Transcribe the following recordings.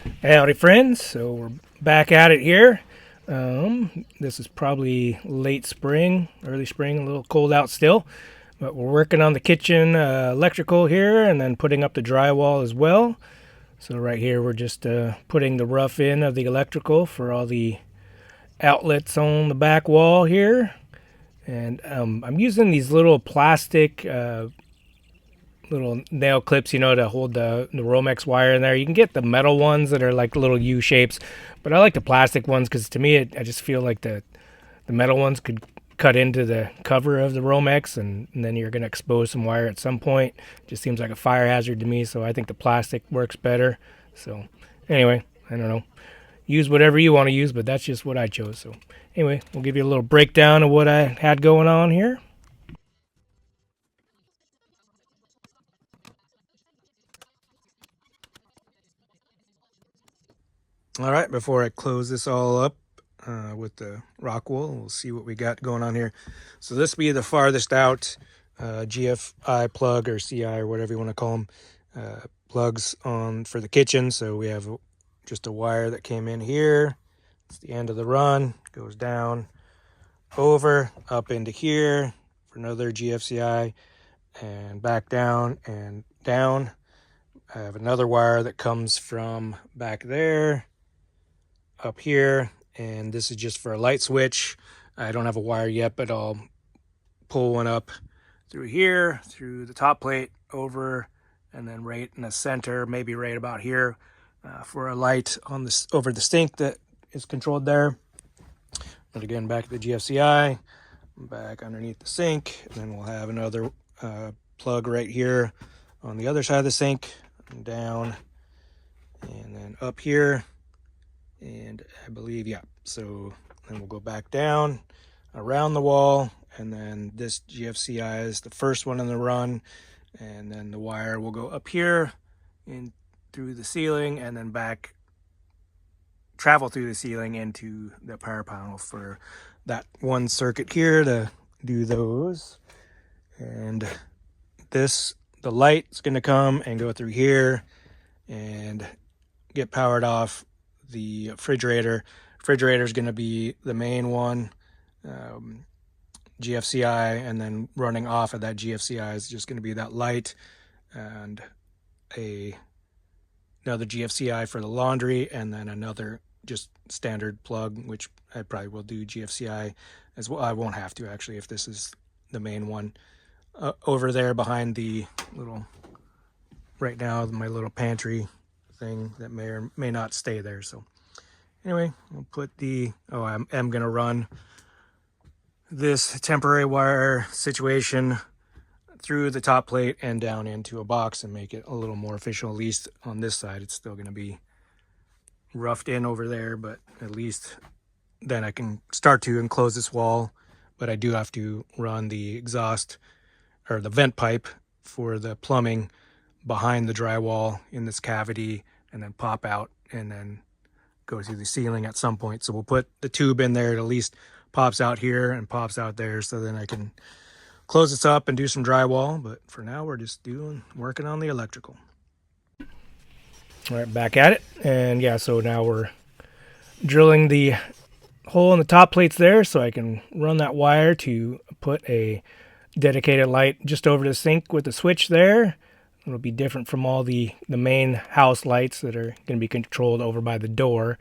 Howdy friends, so we're back at it here. This is probably late spring, early spring, a little cold out still, but we're working on the kitchen electrical here and then putting up the drywall as well. So right here we're just putting the rough in of the electrical for all the outlets on the back wall here. And I'm using these little plastic little nail clips, to hold the Romex wire in there. You can get the metal ones that are like little U shapes, but I like the plastic ones because to me, I just feel like the metal ones could cut into the cover of the Romex, and then you're going to expose some wire at some point. It just seems like a fire hazard to me, so I think the plastic works better. So anyway, I don't know. Use whatever you want to use, but that's just what I chose. So anyway, we'll give you a little breakdown of what I had going on here. All right, before I close this all up with the rock wool, we'll see what we got going on here. So this will be the farthest out GFI plug or CI or whatever you want to call them plugs on for the kitchen. So we have just a wire that came in here. It's the end of the run, goes down, over, up into here for another GFCI, and back down and down. I have another wire that comes from back there up here, and this is just for a light switch. I don't have a wire yet, but I'll pull one up through here, through the top plate, over, and then right in the center, maybe right about here, for a light on this over the sink that is controlled there. And again, back to the GFCI, back underneath the sink, and then we'll have another plug right here on the other side of the sink, and down, and then up here. And I believe, yeah, so then we'll go back down around the wall, and then this GFCI is the first one in the run, and then the wire will go up here in through the ceiling and then back, travel through the ceiling into the power panel for that one circuit here to do those. And this, the light's going to come and go through here and get powered off the refrigerator is going to be the main one, GFCI, and then running off of that GFCI is just going to be that light and another GFCI for the laundry, and then another just standard plug, which I probably will do GFCI as well. I won't have to actually if this is the main one. Over there behind the little, right now, my little pantry thing that may or may not stay there. So anyway, we'll put I'm going to run this temporary wire situation through the top plate and down into a box and make it a little more official. At least on this side, it's still going to be roughed in over there, but at least then I can start to enclose this wall. But I do have to run the exhaust or the vent pipe for the plumbing behind the drywall in this cavity, and then pop out and then go through the ceiling at some point. So we'll put the tube in there. It at least pops out here and pops out there, so then I can close this up and do some drywall. But for now, we're just working on the electrical. All right, back at it. And yeah, so now we're drilling the hole in the top plates there so I can run that wire to put a dedicated light just over the sink with the switch there. It'll be different from all the main house lights that are going to be controlled over by the door.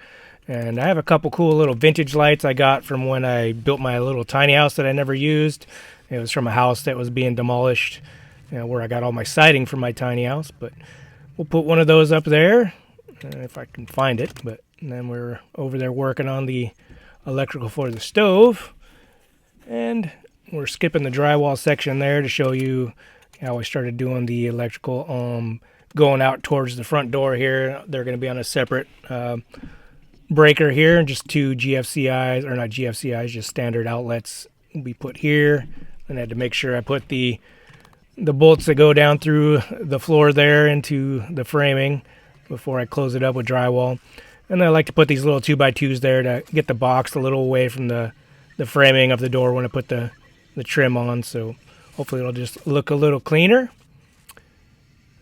And I have a couple cool little vintage lights I got from when I built my little tiny house that I never used. It was from a house that was being demolished, where I got all my siding from my tiny house. But we'll put one of those up there if I can find it. But then we're over there working on the electrical for the stove. And we're skipping the drywall section there to show you how I started doing the electrical. Going out towards the front door here, they're going to be on a separate breaker here, just two GFCIs, or not GFCIs, just standard outlets will be put here. And I had to make sure I put the bolts that go down through the floor there into the framing before I close it up with drywall. And then I like to put these little 2x2s there to get the box a little away from the framing of the door when I put the trim on. So hopefully it'll just look a little cleaner.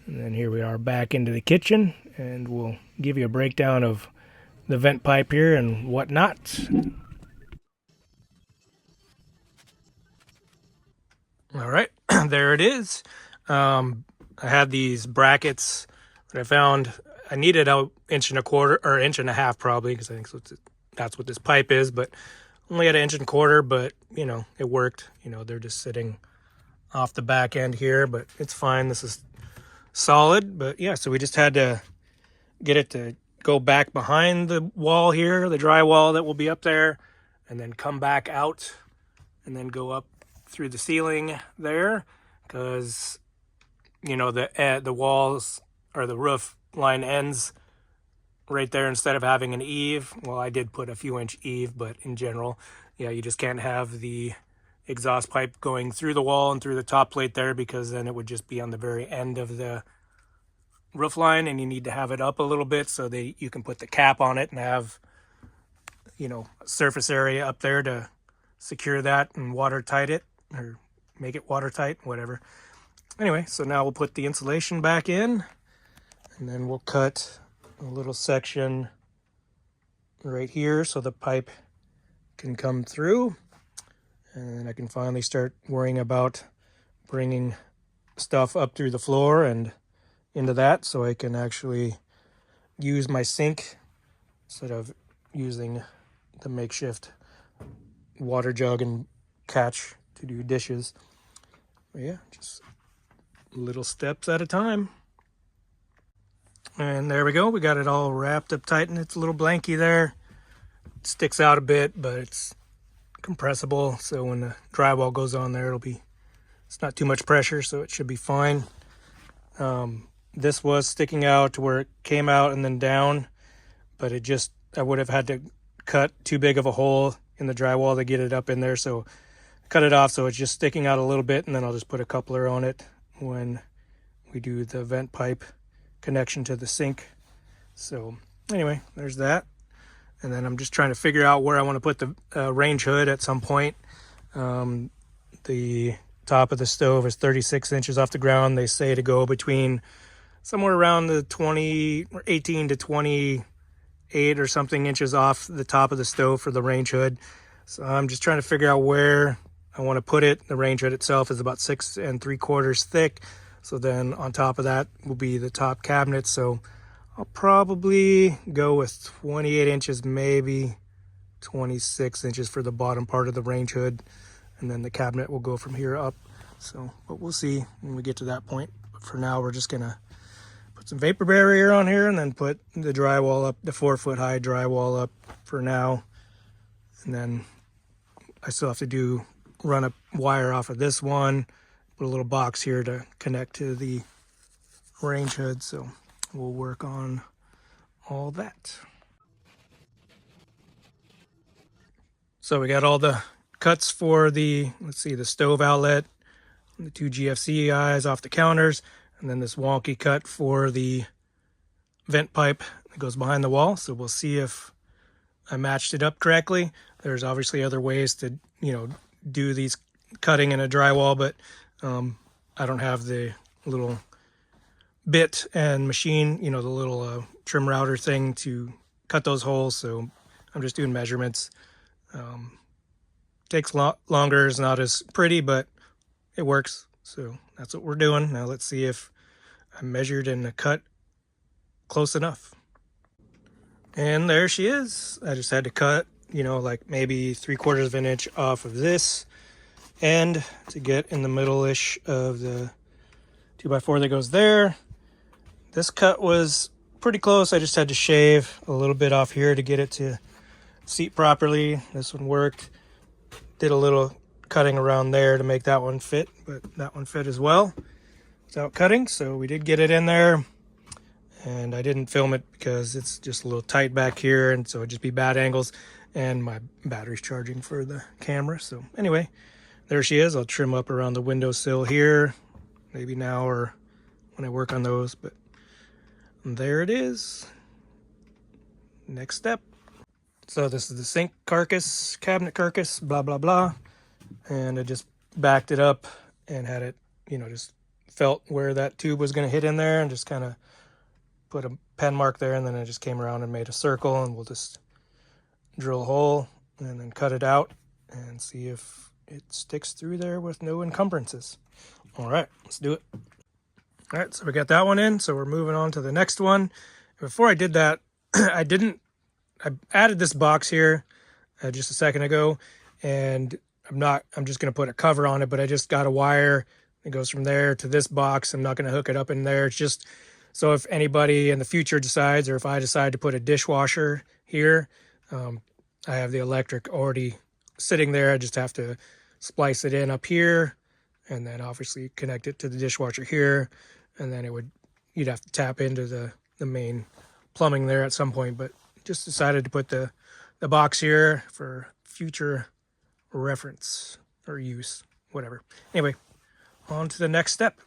And then here we are back into the kitchen. and we'll give you a breakdown of the vent pipe here and whatnot. All right, there it is. I had these brackets that I found. I needed an 1.25 or 1.5 inches probably, because I think that's what this pipe is, but only had 1.25 inches, but you know, it worked. You know, they're just sitting off the back end here, but it's fine. This is solid. But yeah, so we just had to get it to go back behind the wall here, the drywall that will be up there, and then come back out and then go up through the ceiling there, because you know the walls or the roof line ends right there instead of having an eave. Well, I did put a few inch eave, but in general, yeah, you just can't have the exhaust pipe going through the wall and through the top plate there, because then it would just be on the very end of the roof line, and you need to have it up a little bit so that you can put the cap on it and have, you know, surface area up there to secure that and watertight it, or make it watertight, whatever. Anyway, so now we'll put the insulation back in, and then we'll cut a little section right here so the pipe can come through, and then I can finally start worrying about bringing stuff up through the floor and into that, so I can actually use my sink instead of using the makeshift water jug and catch to do dishes. But yeah, just little steps at a time. And there we go. We got it all wrapped up tight, and it's a little blanky there. It sticks out a bit, but it's compressible, so when the drywall goes on there, it's not too much pressure, so it should be fine. This was sticking out to where it came out and then down, but I would have had to cut too big of a hole in the drywall to get it up in there, so cut it off so it's just sticking out a little bit, and then I'll just put a coupler on it when we do the vent pipe connection to the sink. So anyway, there's that. And then I'm just trying to figure out where I want to put the range hood at some point. The top of the stove is 36 inches off the ground. They say to go between somewhere around the 18 to 28 or something inches off the top of the stove for the range hood. So I'm just trying to figure out where I want to put it. The range hood itself is about 6 3/4 thick. So then on top of that will be the top cabinet. So I'll probably go with 28 inches, maybe 26 inches for the bottom part of the range hood. And then the cabinet will go from here up. So, but we'll see when we get to that point. But for now, we're just gonna put some vapor barrier on here and then put the drywall up, the 4-foot high drywall up for now. And then I still have to run a wire off of this one, put a little box here to connect to the range hood. So we'll work on all that. So we got all the cuts for the stove outlet, the 2 GFCIs off the counters, and then this wonky cut for the vent pipe that goes behind the wall. So we'll see if I matched it up correctly. There's obviously other ways to, you know, do these cutting in a drywall, but I don't have the little bit and machine, you know, the little trim router thing to cut those holes. So I'm just doing measurements. Takes longer, is not as pretty, but it works. So that's what we're doing. Now let's see if I measured and cut close enough. And there she is. I just had to cut, you know, like maybe 3/4 of an inch off of this end to get in the middle-ish of the 2x4 that goes there. This cut was pretty close. I just had to shave a little bit off here to get it to seat properly. This one worked. Did a little cutting around there to make that one fit, but that one fit as well without cutting. So we did get it in there, and I didn't film it because it's just a little tight back here, and so it'd just be bad angles, and my battery's charging for the camera. So anyway, there she is. I'll trim up around the windowsill here, maybe now or when I work on those, but there it is. Next step. So this is the sink carcass, cabinet carcass, blah, blah, blah. And I just backed it up and had it, you know, just felt where that tube was going to hit in there, and just kind of put a pen mark there, and then I just came around and made a circle, and we'll just drill a hole and then cut it out and see if it sticks through there with no encumbrances. All right, let's do it. All right, so we got that one in, so we're moving on to the next one. Before I did that, I added this box here just a second ago, and I'm just going to put a cover on it, but I just got a wire that goes from there to this box. I'm not going to hook it up in there. It's just so if anybody in the future decides, or if I decide to put a dishwasher here, I have the electric already sitting there. I just have to splice it in up here, and then obviously connect it to the dishwasher here, and then you'd have to tap into the main plumbing there at some point. But just decided to put the box here for future reference or use, whatever. Anyway, on to the next step.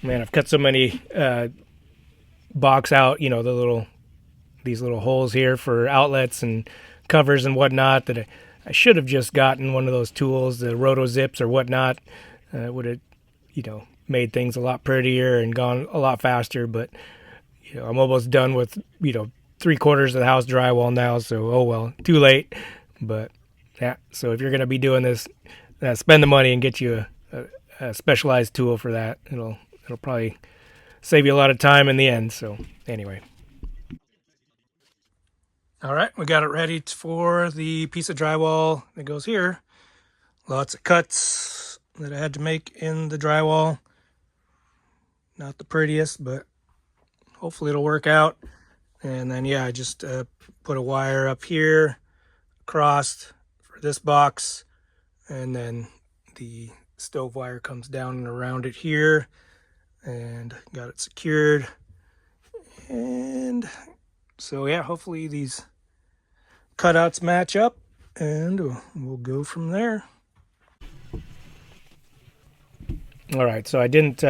Man, I've cut so many box out, these little holes here for outlets and covers and whatnot, that I should have just gotten one of those tools, the roto zips or whatnot. Would have, made things a lot prettier and gone a lot faster. But I'm almost done with 3/4 of the house drywall now, so oh well, too late. But yeah, so if you're gonna be doing this, spend the money and get you a specialized tool for that. It'll probably save you a lot of time in the end. So anyway. All right, we got it ready for the piece of drywall that goes here. Lots of cuts that I had to make in the drywall. Not the prettiest, but hopefully it'll work out. And then, yeah, I just put a wire up here across for this box. And then the stove wire comes down and around it here. And got it secured. And so, yeah, hopefully these cutouts match up, and we'll go from there. All right, so I didn't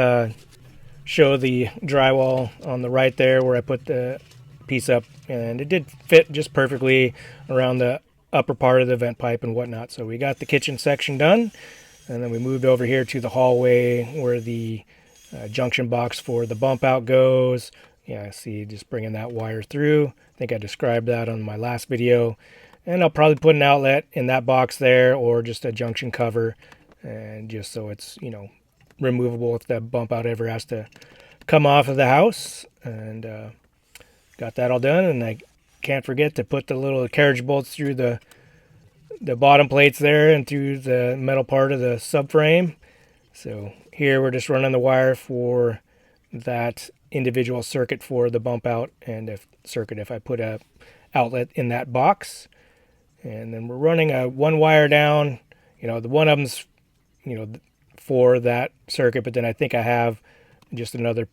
show the drywall on the right there where I put the piece up, and it did fit just perfectly around the upper part of the vent pipe and whatnot. So we got the kitchen section done, and then we moved over here to the hallway where the junction box for the bump out goes. Yeah, see, just bringing that wire through. I think I described that on my last video. And I'll probably put an outlet in that box there, or just a junction cover, and just so it's, removable if that bump out ever has to come off of the house. And got that all done, and I can't forget to put the little carriage bolts through the bottom plates there and through the metal part of the subframe. So here we're just running the wire for that individual circuit for the bump out, and if I put a outlet in that box. And then we're running one wire down, the one of them's for that circuit, but then I think I have just another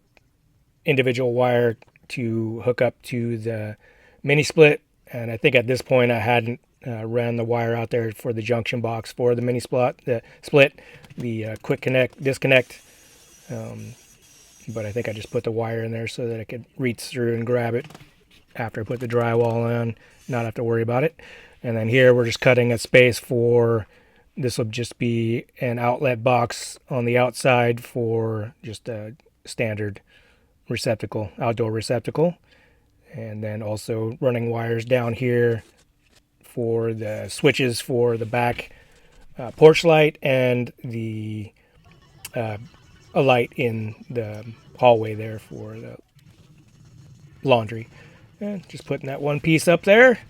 individual wire to hook up to the mini split. And I think at this point I hadn't ran the wire out there for the junction box for the mini split, the quick connect, disconnect. But I think I just put the wire in there so that I could reach through and grab it after I put the drywall on, not have to worry about it. And then here we're just cutting a space for, this will just be an outlet box on the outside for just a standard receptacle, outdoor receptacle. And then also running wires down here for the switches for the back porch light and the a light in the hallway there for the laundry. And just putting that one piece up there.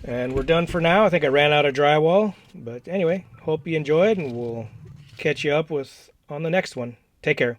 And we're done for now. I think I ran out of drywall. But anyway, hope you enjoyed, and we'll catch you up on the next one. Take care.